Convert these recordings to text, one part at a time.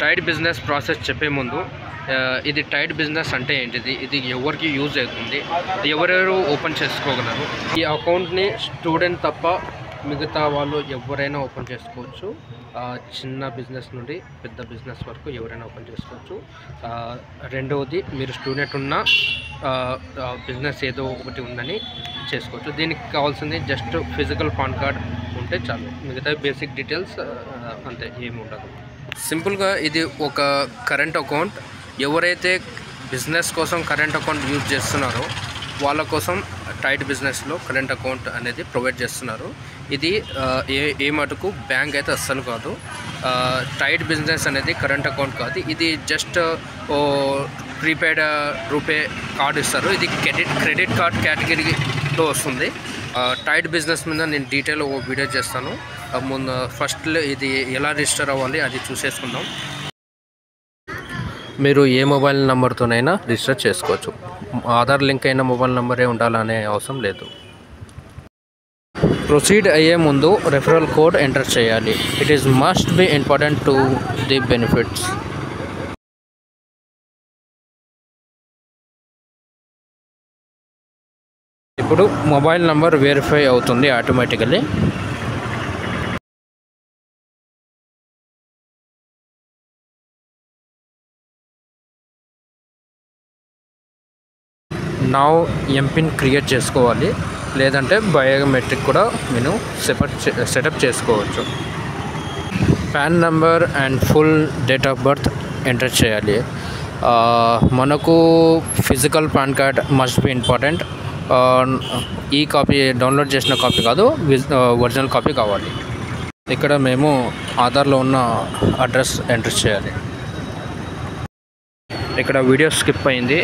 Tide business process చెప్పే ముందు ఇది టైడ్ బిజినెస్ అంటే ఏంటిది, ఇది ఎవరికి యూజ్ అవుతుంది, ఎవరెవరు ఓపెన్ చేసుకోగలరు. ఈ అకౌంట్ని స్టూడెంట్ తప్ప మిగతా వాళ్ళు ఎవరైనా ఓపెన్ చేసుకోవచ్చు. చిన్న బిజినెస్ నుండి పెద్ద బిజినెస్ వరకు ఎవరైనా ఓపెన్ చేసుకోవచ్చు. రెండవది, మీరు స్టూడెంట్ ఉన్న బిజినెస్ ఏదో ఒకటి ఉందని చేసుకోవచ్చు. దీనికి కావాల్సింది జస్ట్ ఫిజికల్ పాన్ కార్డ్ ఉంటే చాలు, మిగతా బేసిక్ డీటెయిల్స్ అంతే, ఏమి ఉండదు. సింపుల్గా ఇది ఒక కరెంట్ అకౌంట్. ఎవరైతే బిజినెస్ కోసం కరెంట్ అకౌంట్ యూజ్ చేస్తున్నారో వాళ్ళ కోసం టైడ్ బిజినెస్లో కరెంట్ అకౌంట్ అనేది ప్రొవైడ్ చేస్తున్నారు. ఇది ఏ మటుకు బ్యాంక్ అయితే అస్సలు కాదు. టైడ్ బిజినెస్ అనేది కరెంట్ అకౌంట్ కాదు, ఇది జస్ట్ ప్రీపెయిడ్ రూపే కార్డు ఇస్తారు. ఇది క్రెడిట్ కార్డ్ కేటగిరీలో వస్తుంది. టైడ్ బిజినెస్ మీద నేను డీటెయిల్ ఓ వీడియో చేస్తాను. ముందు ఫస్ట్ ఇది ఎలా రిజిస్టర్ అవ్వాలి అది చూసేసుకుందాం. మీరు ఏ మొబైల్ నెంబర్తోనైనా రిజిస్టర్ చేసుకోవచ్చు. ఆధార్ లింక్ అయిన మొబైల్ నెంబరే ఉండాలనే అవసరం లేదు. ప్రొసీడ్ అయ్యే ముందు రెఫరల్ కోడ్ ఎంటర్ చేయాలి. It is must be important to the benefits. ఇప్పుడు మొబైల్ నంబర్ వెరిఫై అవుతుంది ఆటోమేటికలీ. నా ఎంపిన్ క్రియేట్ చేసుకోవాలి, లేదంటే బయోమెట్రిక్ కూడా నేను సెటప్ చేసుకోవచ్చు. Pan number and full date of birth enter చేయాలి. మనకు physical pan card must be important. ఈ కాపీ డౌన్లోడ్ చేసిన కాపీ కాదు, ఒరిజినల్ కాపీ కావాలి. ఇక్కడ మేము ఆధార్లో ఉన్న అడ్రస్ ఎంటర్ చేయాలి. ఇక్కడ వీడియో స్కిప్ అయింది.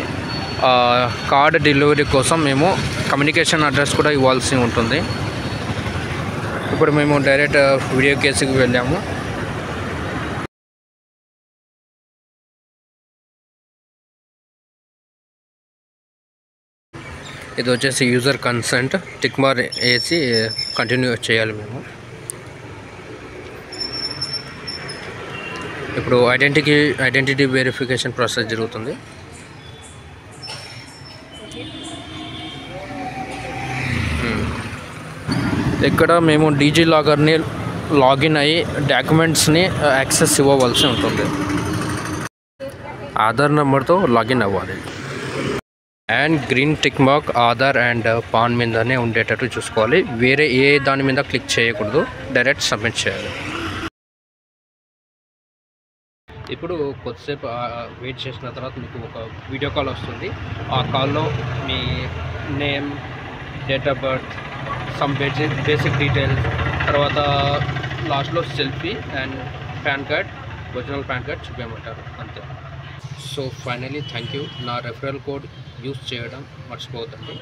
కార్డ్ డెలివరీ కోసం మేము కమ్యూనికేషన్ అడ్రస్ కూడా ఇవ్వాల్సి ఉంటుంది. ఇప్పుడు మేము డైరెక్ట్ వీడియో కేసుకి వెళ్ళాము. ఇది వచ్చేసి యూజర్ కన్సెంట్, టిక్ మార్క్ వేసి కంటిన్యూ చేయాలి మేము. ఇప్పుడు ఐడెంటిటీ వెరిఫికేషన్ ప్రాసెస్ జరుగుతుంది. ఇక్కడ మేము డీజీ లాగర్ని లాగిన్ అయ్యి డాక్యుమెంట్స్ని యాక్సెస్ ఇవ్వవలసి ఉంటుంది. ఆధార్ నెంబర్తో లాగిన్ అవ్వాలి. And green tick mark Aadhaar and pan మీదనే ఉండేటట్టు చూసుకోవాలి. వేరే ఏ దాని మీద క్లిక్ చేయకూడదు, డైరెక్ట్ సబ్మిట్ చేయాలి. ఇప్పుడు కొద్దిసేపు వెయిట్ చేసిన తర్వాత మీకు ఒక వీడియో కాల్ వస్తుంది. ఆ కాల్లో మీ name, date of birth, some basic details, తర్వాత లాస్ట్లో selfie and PAN card, original PAN card చూపించమంటారు, అంతే. So finally thank you. నా రెఫరల్ కోడ్ యూస్ చేయడం మర్చిపోవద్దండి.